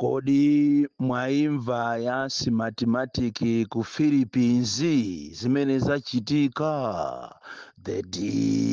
Kodi mwaimva ya simatematiki ku Philippines zimene zachitika? The DC.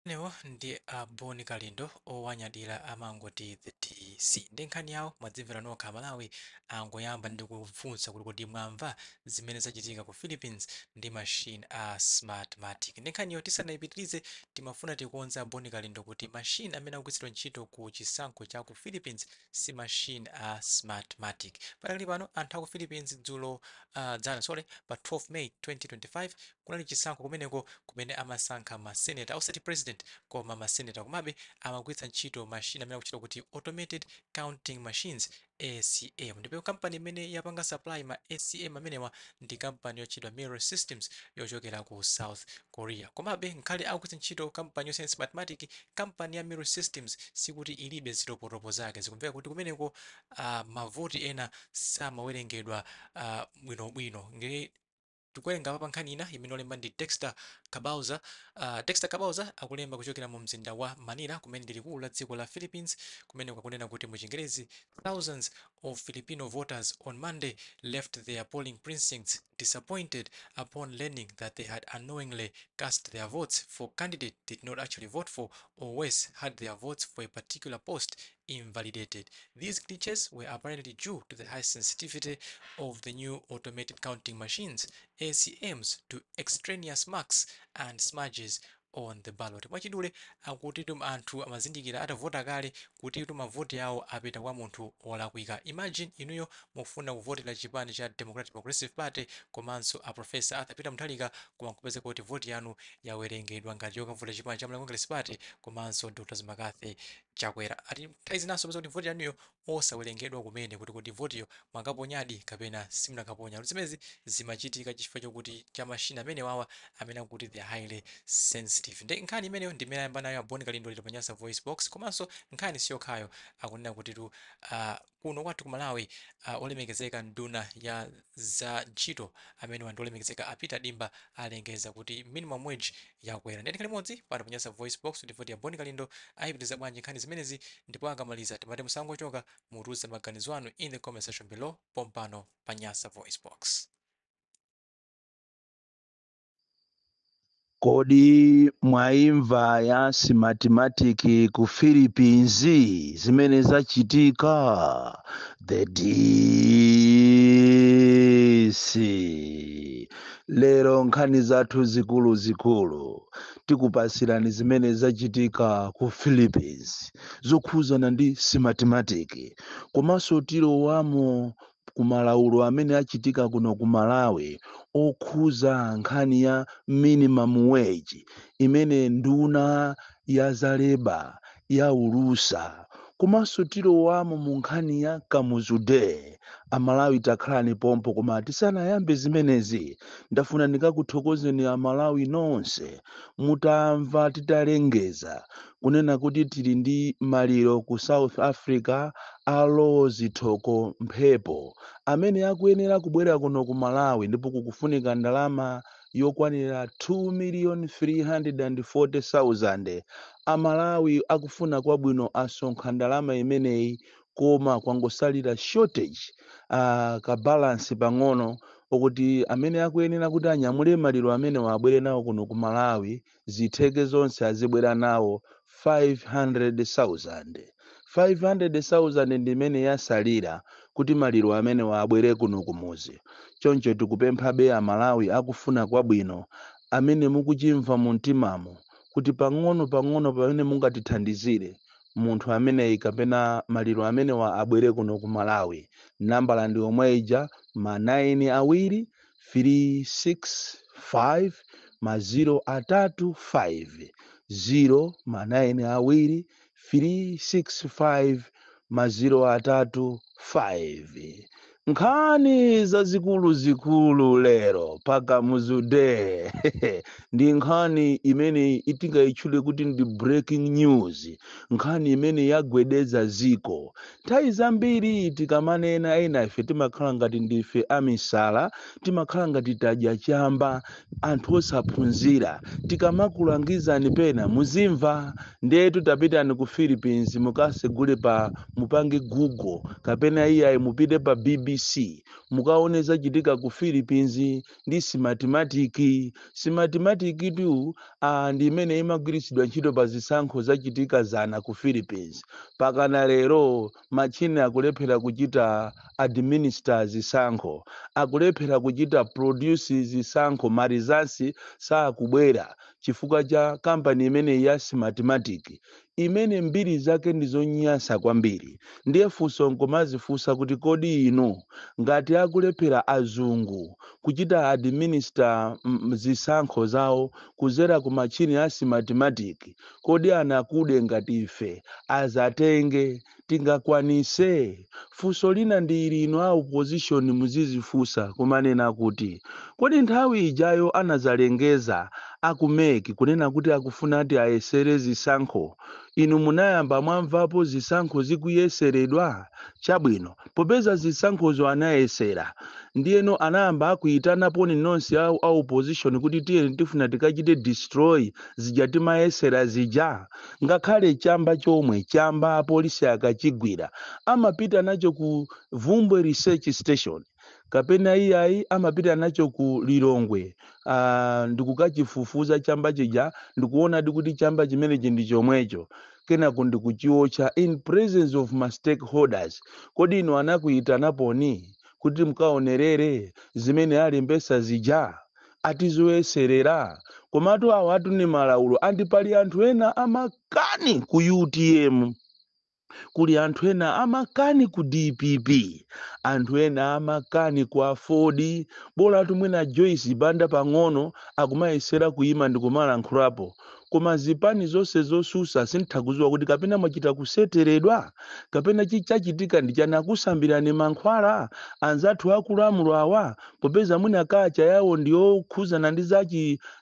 Newo ndi Boni Kalindo owanyadira amangoti the DC ndi nkhani yawo mwadzimvera nokha Malawi angoyamba ndi kufunsa kuti kodi mwamva zimene zachitika ku Philippines ndi machine a Smartmatic. Ndi nkhaniyo tisanayipitirize timafuna tikuonza Boni Kalindo kuti machine amene akugwiritsidwa ntchito ku chisankho cha ku Philippines si machine a Smartmatic. Pakali pano anthu aku Philippines dzulo pa 12 May 2025 kunali chisankho kumeneko kumene amasankha maseneta osati president koma maseneta komabe amagwiritsa ntchito machine amene akuchita kuti automated counting machines ACM. Ndipo kampani imene yapanga supply ma ACM amenewa ndi kampani yochedwa Mirror Systems yochokera ku South Korea. Komabe nkhale akugwiritsa ntchito kampani yosiyana Smartmatic, kampani ya Mirror Systems sikuti ilibe zitopotopo zake. Zikumveka kuti kumeneko mavoti ena samawerengedwa bwinobwino. Tikuwerenga pa nkhani ina imene olemba ndi Dexter Kabauza. Dexter Kabauza akulemba kuchokera mu mzinda wa Manila kumene ndi likulu la dziko la Philippines, kumene kwakunena kuti mu Chingerezi thousands of Filipino voters on Monday left their polling precincts disappointed upon learning that they had unknowingly cast their votes for candidate did not actually vote for, or worse, had their votes for a particular post invalidated. These glitches were apparently due to the high sensitivity of the new automated counting machines ACMs to extraneous marks and smudges on the ballot. Mwachidule akutitu anthu amazindikira atavota kale kutitu mavoti awo apita kwa munthu wolakwika. Imagine inuyo mufuna kuvotera chipani cha Democratic Progressive Party komanso a Professor Arthur Peter Mutharika koma kupeza kuti voti yanu yawerengedwa ngati yokavota chipani cha Malawi Congress Party komanso Dr. McCarthy Chakwera. Ati nthawi zinanso peza kuti voti yanuyo osawerengedwa kumene kuti votiyo mwakaponyadi kapena simunakaponya. Zimezi zimachitika chifukwa chokuti cha machine amene wawa amene akuti they are highly sensitive. Ndi nkhani imeneyo ndi imene ayamba nayo Boni Kalindo lero pa Nyasa Voice Box, komanso nkhani siyokhayo akunena kuti kuno kwathu ku Malawi olemekezeka nduna ya za ntchito amene wandu olemekezeka apita dimba alengeza kuti minimum wage yakwera. Ndi nkhani imodzi pano pa Nyasa Voice Box kuti voti ya Boni Kalindo ayipitiza bwanji nkhani zimenezi, ndipo akamaliza timati musangochoka mutuze maganizo anu in the comment section below pompano pa Nyasa Voice Box. Kodi mwaimva ya simatematiki ku Philippines zimene zachitika? The DC. Lero nkhani zathu zikulu tikupasirani zimene zachitika ku Philippines zokhuzana ndi simatematiki, komanso tilowamo ku malaulo amene achitika kuno ku Malawi okhuza nkhani ya minimum wage imene nduna ya zaleba ya ulusa, komanso tilowamo mu nkhani ya Kamuzu Day. Amalawi takhalani pompo, koma tisanayambe zimenezi ndafuna ndikakuthokozeni Amalawi nonse mutamva titalengeza kunena kuti tili ndi maliro ku South Africa alo zithoko mphepo amene akuyenera kubwera kuno ku Malawi, ndipo kukufunika ndalama yokwanira 2,340,000. Amalawi akufuna kwabwino asonkha ndalama imeneyi, koma kwangosalira shortage ka balance pang'ono okuti amene akuyenera kuti anyamule maliro amene wabwere nawo kuno ku Malawi zitheke zonse azibwera nawo 500,000. 500,000 ndi imene yasalira kuti maliro amene wabwere kuno kumuzi. Choncho tikupemphabe Amalawi akufuna kwabwino amene mukuchimva mu mtimamo kuti pang'ono pamene mungatithandizire munthu ameneyi kapena maliro amene abwere kuno ku Malawi. Nambala ndi omwe ija ma 9 awiri 365 035 0 ma 9 awiri 365 035. nkhani zazikulu lero paka muzude ndi nkhani imene itingayitchule kuti ndi breaking news, nkhani imene yagwedeza ziko. Nthawi zambiri tikamanena ena ife timakhala ngati ndife amisala, timakhala ngati tadya chamba, anthu osaphunzira. Tikamakulangizani pena muzimva. Ndetu tapitani ku Philippines mukasegule pa mupange Google kapena iyayi mupite pa BBC mukaone zachitika ku Philippines ndi simatematiki tu ndi imene imagwiritsidwa ntchito pa zisankho zachitika zana ku Philippines. Pakana lero machine akulephera kuchita administer zisankho, akulephera kuchita produce zisankho, marizasi saakubwera chifukwa cha kampani imene ya simatematiki imene mbiri zake ndizonyasa kwambiri. Ndiye funso nkomazifunsa kuti kodi ino ngati akulephera azungu kuchita administer zisankho zawo kuzera ku machini ya simatematiki, kodi anakude ngati ife azatenge tingakwanise? Funso lina ndi ili ino a opposition muzizifunsa kumanena kuti kodi nthawi ijayo anazalengeza akumeki kunena kuti akufuna ati ayesere zisankho, inu munayamba mwamvapo zisankho zikuyeseredwa? Chabwino popeza zisankhozo anayesera ndiyeno anayamba akuyitanapo nonse a opposition kuti tiyeni tifuna tikachite destroy zija timayesera zija. Ngakhale chamba chomwe chamba apolisi akachigwira amapita nacho ku Vumbwe Research Station kapena iyayi amapita nacho ku Lilongwe ndikukachifufuza chamba chija ndikuona kuti chamba chimenechi ndi chomwecho kenako ndikuchiocha in presence of my stakeholders. Kodi ino anakuyitanaponi kuti mkaonerere zimene alembesa zija atizoyeserera? Komatu awo atuni malaulo andipali anthu ena amakani ku UTM, kuli anthu ena amakani ku DPP, anthu ena amakani ku Afodi. Bola tumwena Joyce Banda pang'ono akumayesera kuyima ndikumalankhulapo, koma zipani zonse zosusa sinthakuziwa kuti kapena mwachita kuseteredwa kapena chichachitika ndi chanakusambirani mankhwala anzathu akulamulo awa, popeza mwina kacha yawo ndiyokhuzana ndi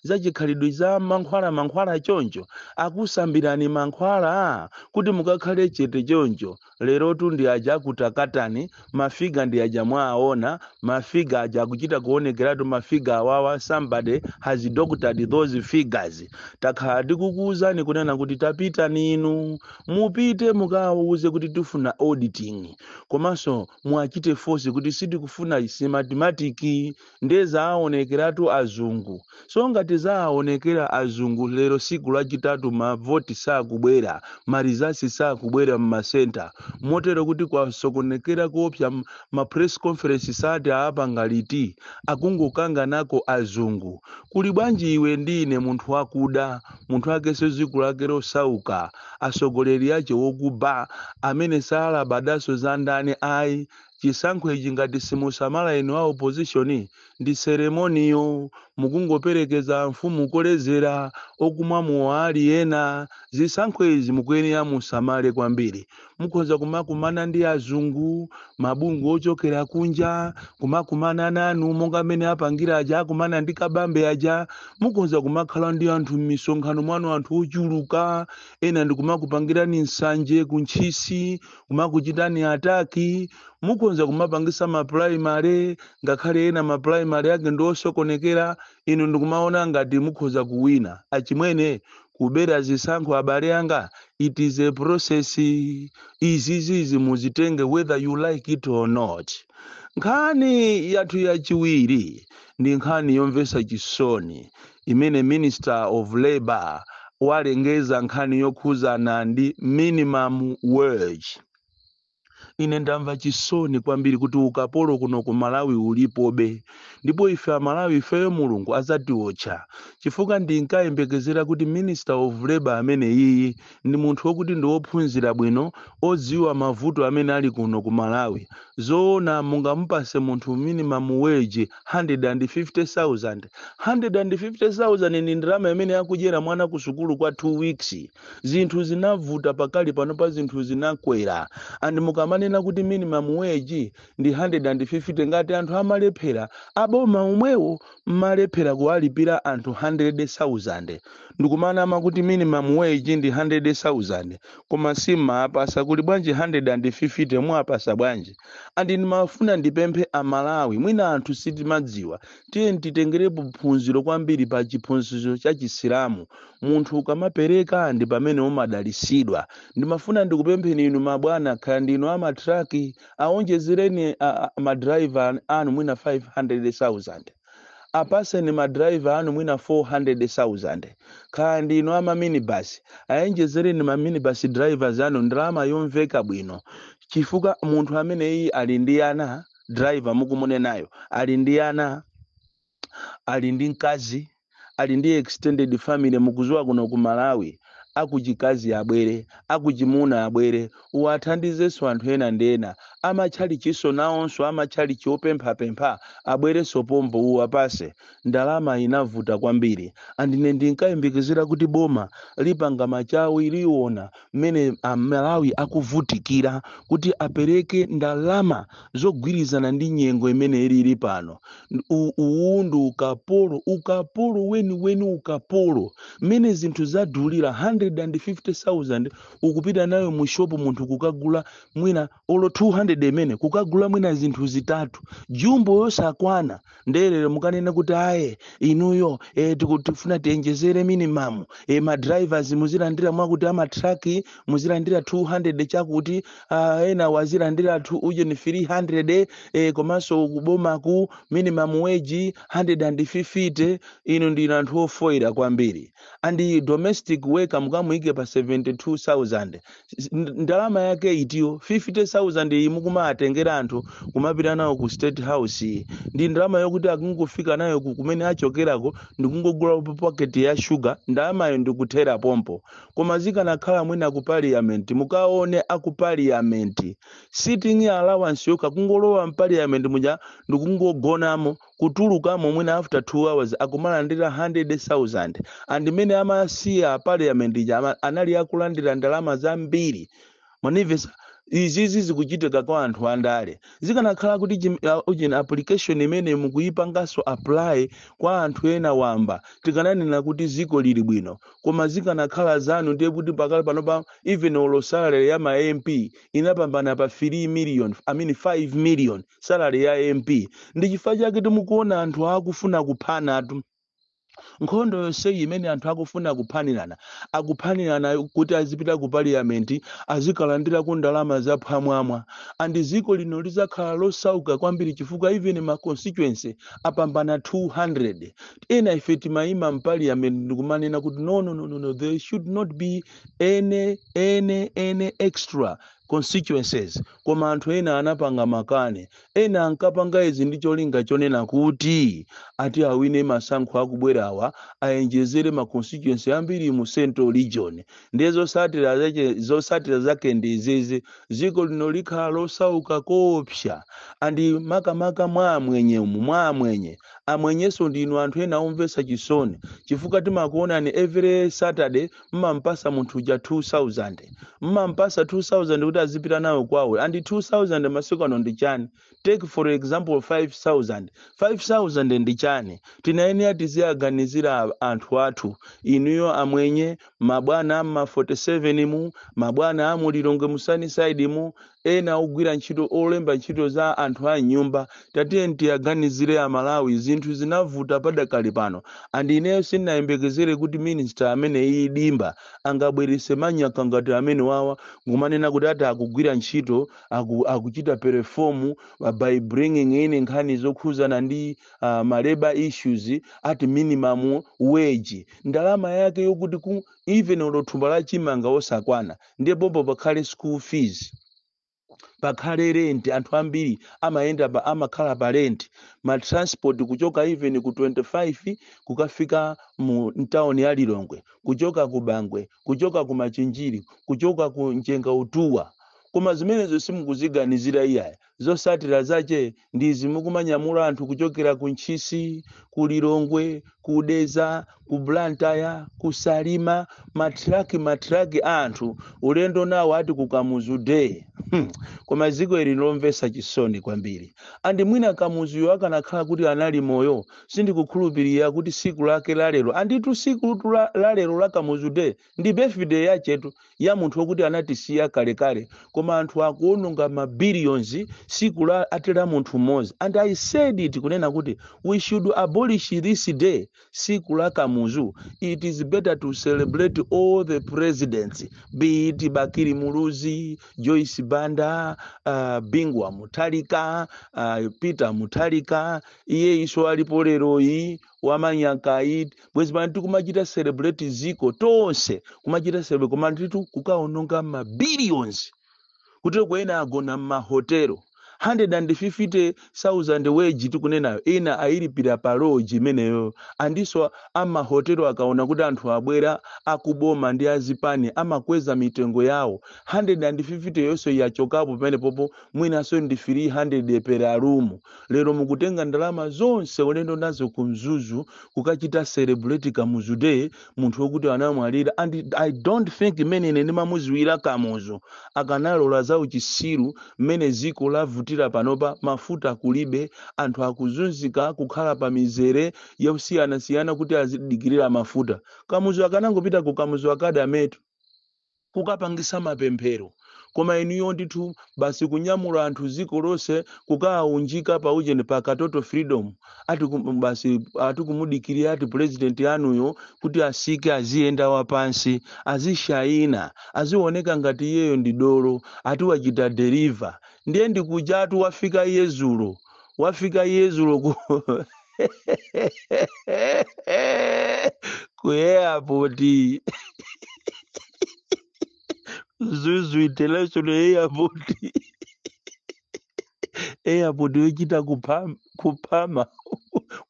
zachikhalidwe za mankhwala choncho akusambirani mankhwala kuti mukakhale chete choncho. Lero tu ndi aja kutakatani mafiga ndi aja mwaona mafiga aja akuchita kuonekeratu mafiga awawa. Somebody has doctored those figures. Takhala ndikukuwuzani kunena kuti tapita ninu mupite mukawuze kuti tifuna auditing, komanso mwachite force kuti sitikufuna simatematiki ndeza aonekeratu azungu. So ngati zaonekera azungu lero siku lachitatu mavoti sakubwera, marizasi sakubwera mmasenta, motero kuti kwasokonekera kuopsa ma press conference sati apangaliti akungokanga nako azungu. Kuli bwanji iwe ndine munthu wakuda, munthu ake seziku lake losauka, asogoleri ache wokuba amene sala badaso za ndani ayi. Chisankho ichi ngati simusamala inu a opposition ndi seremoniyo mukungoperekeza mfumu kolezera okumwa muwali ena. Zisankho izi mukuyenera musamale kwambiri. Mukhoza kumakumana ndi azungu mabungu ochokera kunja, kumakumana nanu monga amene apangira aja akumana ndi kabambe aja. Mukhoza kumakhala ndi anthu m'misonkhano mwanu anthu ochuluka, ena ndikumakupangirani nsanje kuntchisi, kumakuchitani ataki. Mukhoza kumapangisa maprimary ngakhale ena maprimary ake ndiosokonekera, inu ndikumaona ngati mukhoza kuwina. Achimwene kubera zisankho abale anga, it is a process. Izizi muzitenge whether you like it or not. Nkhani yathu yachiwiri ndi nkhani yomvesa chisoni imene Minister of Labor walengeza nkhani yokhuzana ndi minimum wage. Ine ndamva chisoni kwambiri kuti ukapolo kuno ku Malawi ulipobe, ndipo ife amalawi ifeyo mulungu azatiwotcha chifukwa ndinkayembekezera kuti Minister of Labor amene iyi ndi munthu wokuti ndi wophunzira bwino, odziwa mavuto amene ali kuno ku Malawi. Zoona mungamupase munthu minimum wage 150,000. 150,000 ni ndalama imene akudyera mwana ku sukulu kwa 2 weeks. Zinthu zinavuta pakali pano pa zinthu zinakwera, and mukamane kumanena kuti minimum wage ndi 150 ngati anthu amalephera aboma omwewo malephera kuwalipira anthu 100,000 ndikumanama kuti minimum wage ndi 100,000 koma simapasa kuli bwanji 150 mwapasa bwanji. Andi ndimafuna ndipemphe amalawi mwina anthu sitimadziwa tiye titengerepo phunziro kwambiri pa chiphunziro cha chisilamu. Munthu ukamapereka ndi pamene umadalisidwa. Ndimafuna ndikupempheni inu mabwana khala ndinu amatraki aonjezereni madriver anu mwina 500,000 apaseni madriver anu mwina 400,000 khala ndinu ama minibus ayenjezereni ma minibus drivers anu ndalama yomveka bwino chifukwa munthu ameneyi ali ndi ana driver mukumunenayo ali ndi ana ali ndi mkazi ali ndi extended family mukuziwa kuno ku Malawi akuchikazi abwere akuchimuna abwere uwathandizenso anthu ena ndi ena amachali chiso nawonso amachali chopempha abwere sopombo uwapase ndalama inavuta kwambiri. Andine ndinkayembekezera kuti boma lipanga machawi liona mmene Malawi akuvutikira kuti apereke ndalama zogwirizana ndi nyengo imene ili pano. Uwundu ukapolo weni ukapolo mmene zinthu zadulira 150,000 ukupita nayo mu shop munthu kukagula mwina olo 200 imene kukagula mwina zinthu zitatu jumbo yosakwana ndelere mukanena kuti aye inuyo tikufuna tiyenjezere minimum ma drivers muzilandira mwakuti ama truck muzilandira 200 chakuti ena wazilandira 300 komanso kuboma ku minimum wage 150 ino ndi anthu ofoira kwambiri. Andi domestic worker mukamuike pa 72,000 ndalama yake itiyo 50,000 imukuma atengera anthu kumapita nawo ku state house ndi ndalama yokuti akungofika nayo kumene achokerako ndikungogula pocket ya sugar ndalamayo ndikuthera pompo. Koma zikanakhala mwina ku parliament mukaone aku parliament sitting allowance yoka kungolowa parliament muja ndikungogonamo kutulukamo mwina after 2 hours akumalandira 100,000 and mene amasiya parliament anali akulandira ndalama zambiri. Manivesa izizi zikuchitika kwa anthu andale zikanakhala kuti application imene mukuyipangaso apply kwa anthu ena wamba tikananena kuti ziko lili bwino. Koma zikanakhala zanu ndiye kuti pakali panopa even olo salary ya ma MP inapambana pa 5 million salary ya MP. Ndi chifukwa chake timukuona anthu akufuna kuphana atu nkhondo yonse imene anthu akufuna akuphanirana kuti azipita ku parliament azikalandira ku ndalama za phamwamwa andi ziko lino lizakhala losauka kwambiri chifukwa even ma constituency apambana 200 ena ife timayima mu parliament ndikumanena kuti no there should not be any extra constituencies. Koma anthu ena anapanga makane ena ankapanga izi ndi cholinga chonena kuti ati awine masankho akubwerawa ayenjezere ma constituency ambiri mu Central Region ndizo zosatira zake ndizizi ziko lino likhala losauka kopsha andi makamaka mwamwenye amwenyeso ndinu anthu ena omvesa chisoni chifukwa timakuona ni every Saturday mmampasa munthu ja 2,000 mmampasa 2,000 kuti azipita nayo kwawo andi 2,000 masiku ano ndi chani. Take for example 5,000 ndi chani. Tinayenera tiziyaganizira anthu athu inuyo amwenye mabwana ama 47 mu mabwana amulilonge mu Sunnyside mu ena ogwira ntchito olemba ntchito za anthu a nyumba tatiye tiyaganizire amalawi zinthu zinavuta padakali pano andi ineyo sinayembekezere kuti minister amene idimba angabwerese manyaka ngati amene wawa ngumanena kuti ati akugwira ntchito akuchita perform by bringing in nkhani zokhuzana ndi ma labor issues at minimum wage ndalama yake yokuti even olothumba la chimanga osakwana ndipo pakhale school fees pakhale rent anthu ambiri amaenda amakhala pa rent ma transport kuchoka even ku 25 kukafika mu town ya Lilongwe kuchoka ku Bangwe kuchoka ku Machinjiri kuchoka ku Njenga Utuwa. Koma zimenezo simukuziganizira iyaya zosatira zache ndizi mukumanyamula anthu kuchokera ku Nchisi ku Lilongwe ku Deza ku Blantyre ku Salima matraki anthu ulendo nawo ati ku Kamuzu Day koma dziko ili lomvetsa chisoni kwambiri. Andi mwina Kamuzuyo akanakhala kuti anali moyo, sindikukhulupirira kuti siku lake lalero, anditu siku lalero la Kamuzu Day ndi birthday yachetu ya munthu wokuti anatisiya kalekale, koma anthu akuononga mabiliyons siku la atera munthu mmodzi. And I said it kunena kuti we should abolish this day, siku la Kamuzu. It is better to celebrate all the presidents, be it Bakiri Muluzi, Joyce Banda, Bingwa Mutharika, Peter Mutharika, iye iso alipo lero iyi wamanyankai bwezi bantu kumachita celebrate ziko tonse kumachita celebrate koma nditu kukaononga mabiliyons kuti kwena agona mahotelo 150,000 wage tikunena ina ayilipira paloji imeneyo. Andiso amahotelo akaona kuti anthu abwera akuboma ndi azipani amakweza mitengo yawo 150 yonso yachokapo pamene popo mwinaso ndi 300 per room. Lero mukutenga ndalama zonse ulendo nazo kumzuzu kukachita celebrate Kamuzu Day, munthu wokuti anamwalira. And I don't think mene ine ndimamuziwira Kamuzu akanalola za uchisiru mene ziko lavutira panopa, mafuta kulibe, anthu akuzunzika kukhala pa mizere yakusiyana-siyana kuti azidikirira mafuta. Kamuzu akanangopita ku Kamuzu Academy kukapangisa mapemphero, koma inuyo ndithu basi kunyamula anthu ziko lonse kukaunjika pa ujeni pa Katoto Freedom ati basi atikumudikirira ati president anuyo kuti asike aziyenda wapansi azishaina azioneka ngati iyeyo ndi dolo ati wachita deliver. Ndiye ndikuja ati wafika Yezulo ku airport Zuzu International airport yochita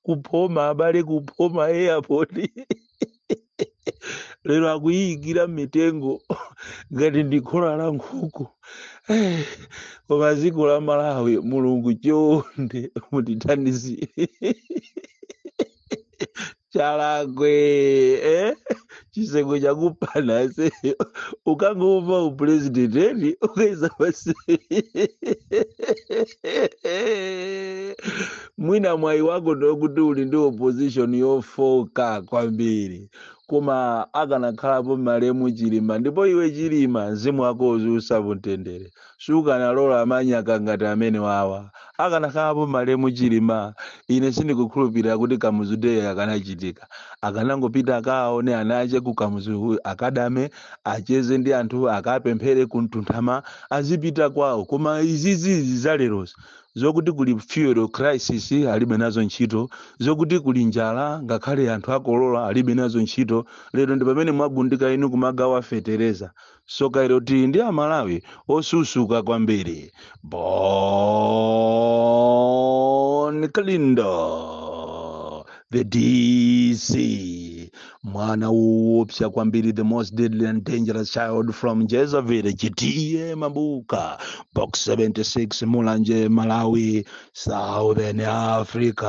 kupoma abale kupoma airport lero akuyikira mitengo ngati ndikhola la nkhuku. Koma dziko la Malawi Mulungu chonde mutithandizire. Chalagwe chisengo chakupana se ukangova upresident eni ukaiza basi mwina mwai wako ndokuti uli ndi opposition yofoka kwambiri, koma akanakhalapo Malemu Chilima, ndipo iwe Chilima mzimu wako uzusa mtendere sukanalola amanyaka ngati amene wawa. Akanakhalapo Malemu Chilima, ine sindikukhulupirira kuti Kamuzu Day akanachitika. Akanangopita akaone anache ku Kamuzu Academy acheze ndi anthu akapemphere kuntunthama azipita kwawo. Koma izizi zalerozo zokuti kuli fuel crisis alibe nazo ntchito, zokuti kuli njala ngakhale anthu akolola alibe nazo ntchito. Lero ndi pamene mwagundika inu kumagawa fetereza. Soka ilo ti ndi Amalawi osusuka kwambiri. Bon Kalindo, the DC, mwana uopsa kwambiri, the most deadly and dangerous child from Jezaville, GTE Mabuka, box 76, Mulanje, Malawi, Southern Africa.